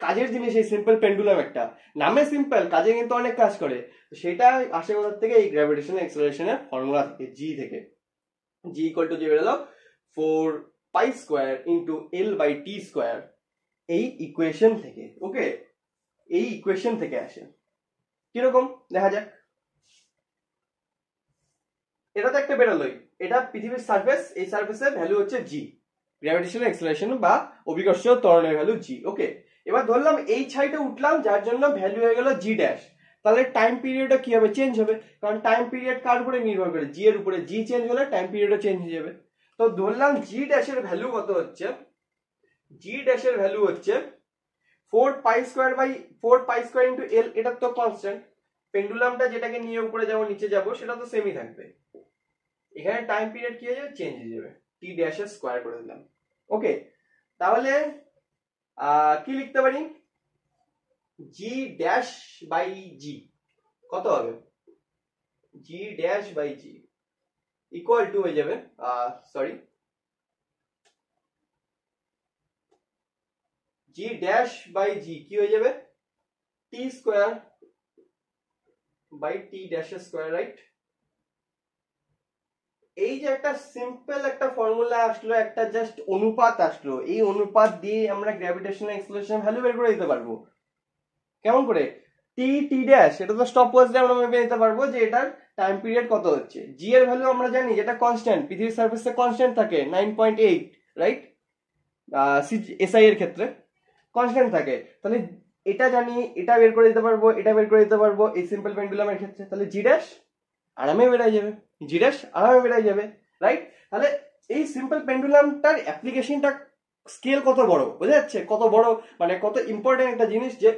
কাজের জিনিস এই সিম্পল পেন্ডুলাম, একটা নামে সিম্পল, কাজে কিন্তু অনেক কাজ করে। সেটা আসে কোথা থেকে, এই গ্র্যাভিটেশনাল এক্সেলারেশনের ফর্মুলা থেকে, জি থেকে। জি ইকুয়াল টু যে বেরোলো 4 pi square into L by T square, এই ইকুয়েশন থেকে। ওকে, এই ইকুয়েশন থেকে আসে। কিরকম দেখা যাক, এটা তো একটা বেরোলোই, এটা পৃথিবীর সারফেস, এই সারফেসের ভ্যালু হচ্ছে জি, গ্র্যাভিটেশনাল এক্সেলারেশন বা অভিকর্ষীয় ত্বরণের ভ্যালু জি। ওকে, এবার ধরলাম এই ছাইটা উঠলাম, যার জন্য ভ্যালু হয়ে গেল জি ড্যাশ, তাহলে টাইম পিরিয়ডটা কি হবে, চেঞ্জ হবে, কারণ টাইম পিরিয়ড কার উপরে নির্ভর করে, জি এর উপরে, জি চেঞ্জ হলে টাইম পিরিয়ডও চেঞ্জ হয়ে যাবে। তো ধরলাম জি ড্যাশের ভ্যালু কত হচ্ছে, জি ড্যাশের ভ্যালু হচ্ছে 4 পাই স্কোয়ার ইন্টু এল, এটা তো কনস্ট্যান্ট। পেন্ডুলামটা যেটাকে নিয়ে উপরে যাবো নিচে যাবো সেটা তো সেমই থাকবে। এখানে টাইম পিরিয়ড কি হয়ে যাবে, চেঞ্জ হয়ে যাবে, টি ড্যাশ এর স্কোয়ার করে দিলাম। ওকে, তাহলে কি লিখতে পারি, জি ড্যাশ বাই জি কত হবে, G dash by G equal to হয়ে যাবে, sorry, G dash by G কি হয়ে যাবে, T square by T dash square, right. এই যে একটা সিম্পল একটা ফর্মুলা আসলো, একটা জাস্ট অনুপাত আসলো, এই অনুপাত দিয়ে আমরা গ্র্যাভিটেশনাল অ্যাক্সিলারেশন ভ্যালু বের করে দিতে পারবো। কেমন করে, টি টি ড্যাশ, এটা তো স্টপ ওয়াচ দিয়ে আমরা মেপে নিতে পারবো যে এটার টাইম পিরিয়ড কত হচ্ছে। জি এর ভ্যালু আমরা জানি যেটা কনস্ট্যান্ট, পৃথিবীর সারফেসে কনস্ট্যান্ট থাকে 9.8, রাইট, এসআই এর ক্ষেত্রে কনস্ট্যান্ট থাকে। তাহলে এটা জানি, এটা বের করে দিতে পারবো, এটা বের করে দিতে পারবো এই সিম্পল পেন্ডুলামের ক্ষেত্রে। তাহলে জি ড্যাশ আরামে বেড়ে যাবে, জি ড্যাশ আরামে বেড়ে যাবে, রাইট। তাহলে এই সিম্পল পেন্ডুলামটার অ্যাপ্লিকেশনটা স্কেল কত বড়, বোঝা যাচ্ছে কত বড়, মানে কত ইম্পর্টেন্ট একটা জিনিস, যে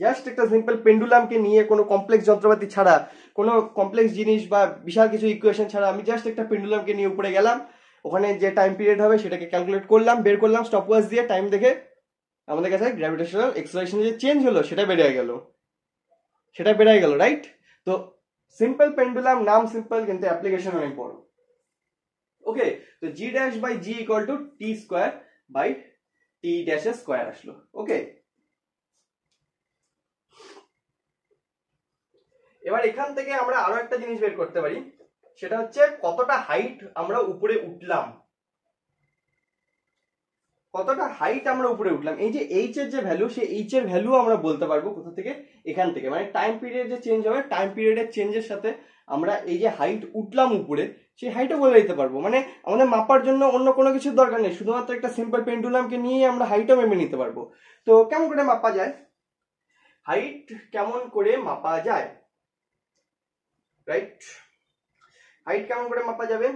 জাস্ট একটা সিম্পল পেন্ডুলামকে নিয়ে কোনো কমপ্লেক্স যন্ত্রপাতি ছাড়া, কোনো কমপ্লেক্স জিনিস বা বিশাল কিছু ইকুয়েশন ছাড়া আমি জাস্ট একটা পেন্ডুলামকে নিয়ে উপরে গেলাম, ওখানে যে টাইম পিরিয়ড হবে সেটাকে ক্যালকুলেট করলাম, বের করলাম স্টপ ওয়াচ দিয়ে টাইম দেখে, আমাদের কাছে গ্র্যাভিটেশনাল এক্সেলারেশন যে চেঞ্জ হলো সেটা বেড়ে গেল, রাইট। তো সিম্পল পেন্ডুলাম, নাম সিম্পল কিন্তু অ্যাপ্লিকেশন অনেক বড়। ওকে, তো G dash by G equal to T square by T dash square আসলো। ওকে, এবার এখান থেকে আমরা আরো একটা জিনিস বের করতে পারি, সেটা হচ্ছে কতটা হাইট আমরা উপরে উঠলাম, এই যে এইচ এর যে ভ্যালু, সেই এইচ এর ভ্যালু আমরা বলতে পারবো কোথা থেকে, এখান থেকে। মানে টাইম পিরিয়ড যে চেঞ্জ হবে, টাইম পিরিয়ডের চেঞ্জের সাথে আমরা এই যে হাইট উঠলাম উপরে, সেই হাইটও বলে দিতে পারবো। মানে আমাদের মাপার জন্য অন্য কোনো কিছুর দরকার নেই, শুধুমাত্র একটা সিম্পল পেন্ডুলামকে নিয়েই আমরা হাইটও মেপে নিতে পারবো। তো কেমন করে মাপা যায় হাইট, কেমন করে মাপা যায়, রাইট, হাইট কেমন করে মাপা যাবে,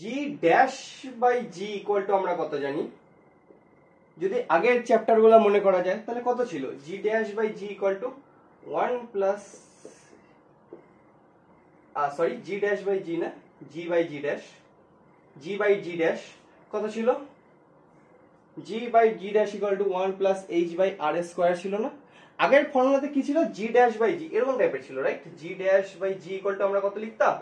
G dash by G equal to আমরা কত জানি, যদি আগের চ্যাপ্টার গুলো মনে করা যায় তাহলে কত ছিল, G dash by G equal to 1 plus, sorry G dash by G না, G by G dash, G by G dash কত ছিল, G by G dash equal to 1 plus H by R square ছিল না। আগের ফর্মুলাতে কি ছিল, জি ড্যাশ বাই জি এরকম টাইপের ছিল, right. G dash by G equal to আমরা কত লিখতাম,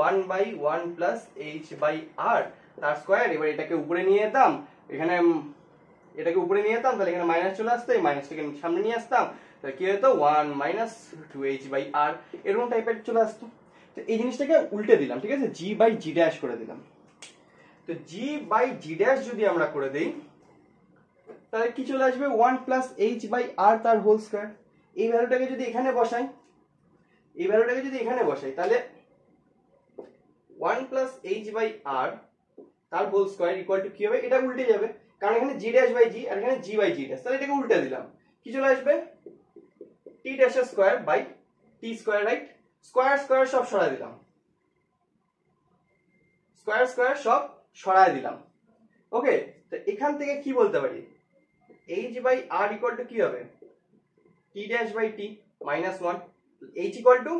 1/1 প্লাস এইচ বাই আর তার স্কোয়ার। এবার এটাকে উপরে নিয়ে যেতাম, এখানে এটাকে উপরে নিয়ে যেতাম, তাহলে এখানে মাইনাস চলে আসতো, এই মাইনাসটাকে সামনে নিয়ে আসতাম, তাহলে কি হতো 1 মাইনাস 2h বাই আর, এরকম টাইপের চলে আসতো। তো এই জিনিসটাকে উল্টে দিলাম, ঠিক আছে, জি বাই জি ড্যাশ করে দিলাম। তো জি বাই জি ড্যাশ যদি আমরা করে দেই তাহলে কি চলে আসবে, 1 প্লাস এইচ বাই আর তার হোল স্কোয়ার। এই ভ্যালুটাকে যদি এখানে বসাই, তাহলে 1 প্লাস এইচ বাই আর তার হোল স্কোয়ার ইকুয়াল টু কি হবে, এটা উল্টে যাবে, কারণ এখানে জি ড্যাশ বাই জি আর এখানে জি বাই জি ড্যাশ, তাহলে এটাকে উল্টে দিলাম, কি চলে আসবে, T dash square by T square, right. Square square সব সরাই দিলাম, ওকে। তো এখান থেকে কি বলতে পারি, H by R equal to কি হবে, T dash by T minus 1, H equal to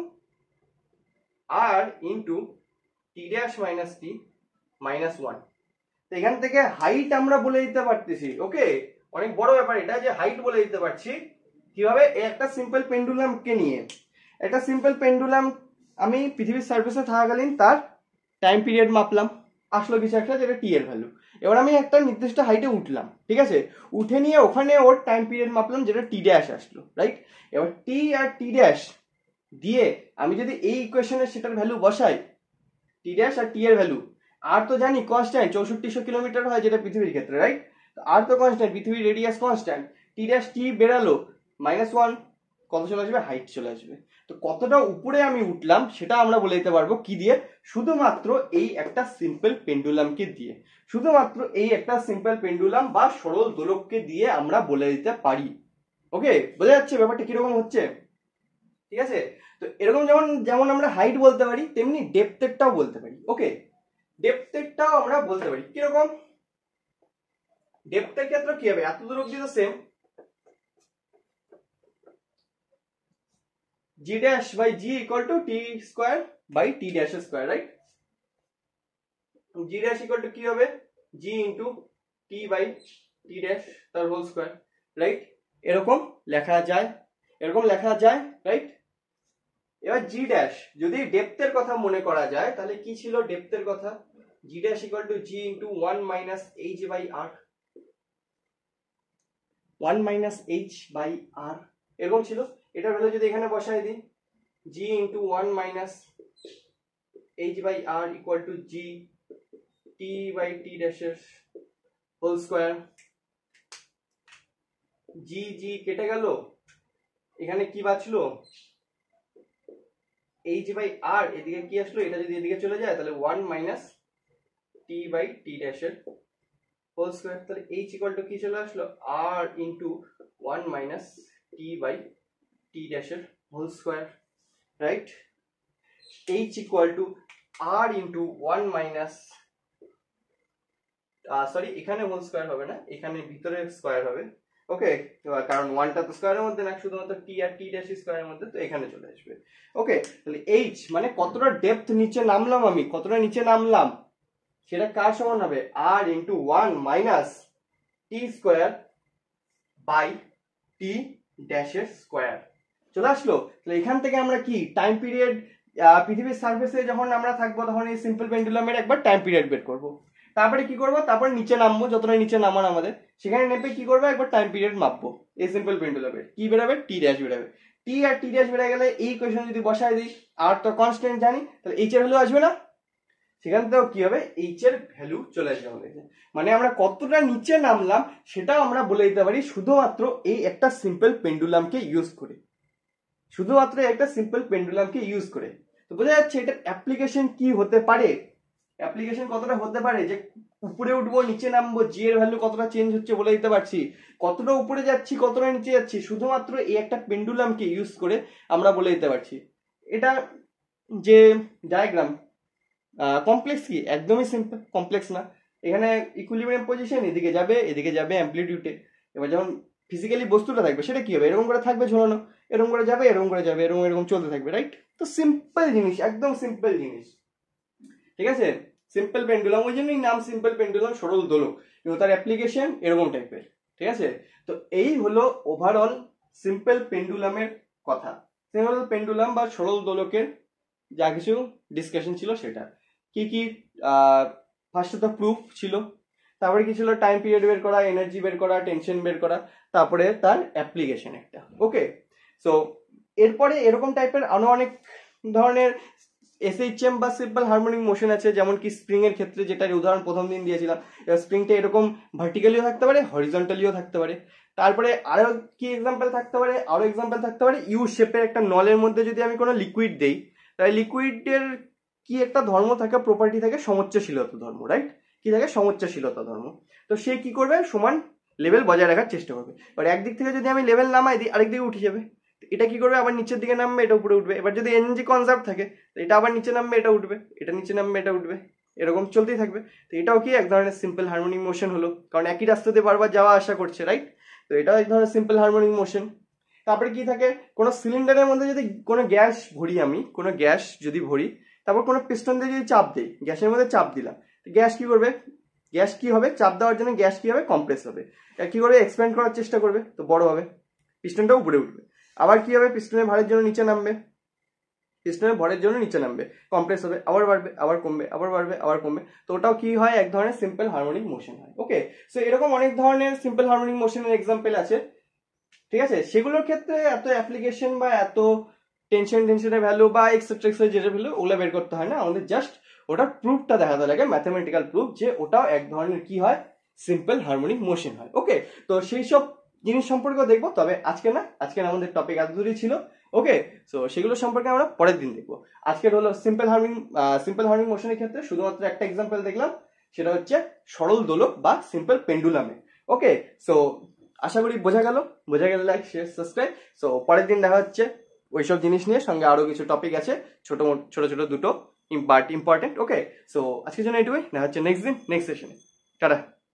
R into T dash minus T minus 1। তো এখান থেকে হাইট আমরা বলে দিতে পারতেছি, ওকে, অনেক বড় ব্যাপার এটা, যে হাইট বলে দিতে পারছি কিভাবে, একটা সিম্পল পেন্ডুলামকে নিয়ে, একটা সিম্পল পেন্ডুলাম আমি পৃথিবীর সার্ফেসে থাকাকালীন তার টাইম পিরিয়ড মাপলাম, আসলো কিছু একটা যেটা টি এর ভ্যালু। এবার আমি একটা নির্দিষ্ট হাইটে উঠলাম, ঠিক আছে, উঠে নিয়ে ওখানে ওর টাইম পিরিয়ড মাপলাম যেটা টি ড্যাশ আসলো, রাইট। এবার টি আর টি ড্যাশ দিয়ে আমি যদি এই ইকুয়েশনে সেটার ভ্যালু বসাই, টি ড্যাশ আর টি এর ভ্যালু, আর তো জানি কনস্ট্যান্ট 6400 কিলোমিটার হয় যেটা পৃথিবীর ক্ষেত্রে, রাইট। আর তো কনস্ট্যান্ট, পৃথিবীর রেডিয়াস কনস্ট্যান্ট, টি ড্যাশ টি বেরালো -1, কত চলে আসবে, হাইট চলে আসবে। তো কতটা উপরে আমি উঠলাম সেটা আমরা বলে দিতে পারবো কি দিয়ে, শুধুমাত্র এই একটা সিম্পল পেন্ডুলামকে দিয়ে, শুধুমাত্র এই একটা সিম্পল পেন্ডুলাম বা সরল দোলককে দিয়ে আমরা বলে দিতে পারি। ওকে, বোঝা যাচ্ছে ব্যাপারটা কিরকম হচ্ছে, ঠিক আছে। তো এরকম যেমন আমরা হাইট বলতে পারি, তেমনি ডেপথেরটাও বলতে পারি। ওকে, ডেপথেরটাও আমরা বলতে পারি কিরকম, ডেপথের ক্ষেত্রে কি হবে, এত দূর অব্দি তো same, g dash by g equal to t square by t dash square, right? g dash equal to কি হবে, g into t by t dash তার হোল স্কয়ার, রাইট? এরকম লেখা যায়, রাইট? এবার g dash যদি ডেপথের কথা মনে করা যায় তাহলে কি ছিল ডেপথের কথা, g dash equal to g into 1 minus h by r, 1 minus h by r এরকম ছিল। এটা ভ্যালু যদি এখানে বসাই দিই, g into 1 minus h by r equal to g t by t dash whole square, g g কেটে গেল, এখানে কি বাঁচলো h by r, এদিকে কি আসলো, এটা যদি এদিকে চলে যায় তাহলে 1 minus t by t dash এর হোল স্কয়ার, তাহলে h equal to কি চলে আসলো r into 1 minus t by t dash এর whole square, right? h equal to r into 1 minus sorry এখানে হোল স্কয়ার হবে না, এখানে ভিতরে স্কয়ার হবে, ওকে? কারণ 1টা তো স্কয়ারের মধ্যে না, শুধুমাত্র t আর t ড্যাশ স্কয়ারের মধ্যে, তো এখানে চলে আসবে, ওকে? তাহলে h মানে কতটা ডেপথ নিচে নামলাম, আমি কতটা নিচে নামলাম সেটা কার সমান হবে, r into 1 minus t square by t dash এর স্কয়ার চলে আসলো। তাহলে এখান থেকে আমরা কি টাইম পিরিয়ড, পৃথিবীর সারফেসে যখন আমরা থাকবো তখন এই সিম্পল পেন্ডুলামের একবার টাইম পিরিয়ড বের করবো, তারপরে কি করবো, তারপর নিচে নামবো, যতটা নিচে নামান আমাদের সেখানে নেপে কি করবো, একবার টাইম পিরিয়ড মাপবো, এই সিম্পল পেন্ডুলামের কি বেরোবে, টি ড্যাশ বেরোবে। টি আর টি ড্যাশ বেড়ে গেলে এই ইকুয়েশন যদি বসায় দিই, আর তো কনস্ট্যান্ট জানি, তাহলে এইচ এর ভ্যালু আসবে না, সেখান থেকেও কি হবে, এইচ এর ভ্যালু চলে আসবে আমাদের, মানে আমরা কতটা নিচে নামলাম সেটাও আমরা বলে দিতে পারি শুধুমাত্র এই একটা সিম্পল পেন্ডুলামকে ইউজ করে, শুধুমাত্র একটা সিম্পল পেন্ডুলামকে ইউজ করে। তো বোঝা যাচ্ছে এটার অ্যাপ্লিকেশন কি হতে পারে, অ্যাপ্লিকেশন কতটা হতে পারে, যে উপরে উঠবো নিচে নামবো, জি এর ভ্যালু কতটা চেঞ্জ হচ্ছে বলে দিতে পারছি, কতটা উপরে যাচ্ছি কতটা নিচে যাচ্ছি শুধুমাত্র এই একটা পেন্ডুলামকে ইউজ করে আমরা বলে দিতে পারছি। এটা যে ডায়াগ্রাম কমপ্লেক্স কি, একদমই সিম্পল, কমপ্লেক্স না। এখানে ইকুইলিব্রিয়াম পজিশন, এদিকে যাবে অ্যামপ্লিটিউডে। এবার যখন ফিজিক্যালি বস্তুটা থাকবে সেটা কি হবে, এরকম করে থাকবে ঝোলানো, এরকম করে যাবে এরকম করে যাবে, এরকম এরকম চলতে থাকবে, রাইট? তো সিম্পল জিনিস, একদম সিম্পল জিনিস, ঠিক আছে? সিম্পল পেন্ডুলাম, ওই জন্যই নাম সিম্পল পেন্ডুলাম, সরল দোলক, কিন্তু তার অ্যাপ্লিকেশন এরকম টাইপের, ঠিক আছে? তো এই হলো ওভারঅল সিম্পল পেন্ডুলামের কথা, সিম্পল পেন্ডুলাম বা সরল দোলকের যা কিছু ডিসকাশন ছিল সেটা কি কি, ফার্স্টে তো প্রুফ ছিল, তারপরে কি ছিল টাইম পিরিয়ড বের করা, এনার্জি বের করা, টেনশন বের করা, তারপরে তার অ্যাপ্লিকেশন একটা, ওকে? সো এরপরে এরকম টাইপের আরো অনেক ধরনের এসএইচএম বা সিম্পল হারমোনিক মোশন আছে, যেমন কি স্প্রিং এর ক্ষেত্রে, যেটার উদাহরণ প্রথম দিন দিয়েছিলাম, স্প্রিংটা এরকম ভার্টিক্যালিও থাকতে পারে, হরিজন্টালিও থাকতে পারে। তারপরে আরো কি এক্সাম্পল থাকতে পারে, আরো এক্সাম্পল থাকতে পারে, ইউ শেপের একটা নলের মধ্যে যদি আমি কোনো লিকুইড দেই, তাহলে লিকুইডের কি একটা ধর্ম থাকে, প্রপার্টি থাকে, সমোচ্চশীলতা ধর্ম, রাইট? কি থাকে, সমোচ্চশীলতা ধর্ম। তো সে কি করবে, সমান লেভেল বজায় রাখার চেষ্টা করবে। এবার একদিক থেকে যদি আমি লেভেল নামাই দিই, আরেক দিকে উঠে যাবে, এটা কি করবে, আবার নিচের দিকে নামবে, এটা উপরে উঠবে। এবার যদি এনার্জি কনজার্ভ থাকে, এটা আবার নিচে নামবে, এটা উঠবে, এটা নিচে নামবে, এটা উঠবে, এরকম চলতেই থাকবে। তো এটাও কি এক ধরনের সিম্পল হারমোনিক মোশন হলো, কারণ একই রাস্তাতে বারবার যাওয়া আসা করছে, রাইট? তো এটাও এক ধরনের সিম্পল হারমোনিক মোশন। তারপরে কি থাকে, কোনো সিলিন্ডারের মধ্যে যদি কোনো গ্যাস ভরি, আমি কোনো গ্যাস যদি ভরি, তারপর কোনো পিস্টন দিয়ে যদি চাপ দিই, গ্যাসের মধ্যে চাপ দিলাম, গ্যাস কি করবে, গ্যাস কি হবে, চাপ দেওয়ার জন্য গ্যাস কি হবে, কম্প্রেস হবে, কি করবে, এক্সপ্যান্ড করার চেষ্টা করবে, তো বড় হবে, পিস্টনটা উপরে উঠবে। আবার কি হবে, পিস্টনের ভারের জন্য নিচে নামবে, পিস্টনের ভরের জন্য নিচে নামবে, কম্প্রেস হবে, আবার বাড়বে, আবার কমবে, আবার বাড়বে, আবার কমবে। তো ওটাও কি হয়, এক ধরনের সিম্পল হারমোনিক মোশন হয়, ওকে? সো এরকম অনেক ধরনের সিম্পল হারমোনিক মোশনের এক্সাম্পল আছে, ঠিক আছে? সেগুলোর ক্ষেত্রে এত অ্যাপ্লিকেশন বা এত টেনশনের ভ্যালু বা এক্সেট্রা যেটা ভ্যালু, ওগুলো বের করতে হয় না, আমাদের জাস্ট ওটার প্রুফটা দেখাতে লাগে, ম্যাথমেটিক্যাল প্রুফ, যে ওটাও এক ধরনের কি হয়, সিম্পল হারমোনিক মোশন হয়, ওকে? তো সেই সব জিনিস সম্পর্কে দেখবো, তবে আজকে না, আজকে আমাদের টপিক এত দূরই ছিল, ওকে? সো সেগুলো সম্পর্কে আমরা পরের দিন দেখবো। আজকের হলো সিম্পল হারমোনিক মোশনের ক্ষেত্রে শুধুমাত্র একটা এক্সাম্পল দেখলাম, সেটা হচ্ছে সরল দোলক বা সিম্পল পেন্ডুলামে, ওকে? সো আশা করি বোঝা গেল লাইক শেয়ার সাবস্ক্রাইব। সো পরের দিন দেখা হচ্ছে ওইসব জিনিস নিয়ে, সঙ্গে আরো কিছু টপিক আছে, ছোট ছোট দুটো বাট ইম্পর্টেন্ট, ওকে? সো আজকের জন্য এটুকুই, দেখা হচ্ছে নেক্সট দিন নেক্সট সেশনে, টাটা।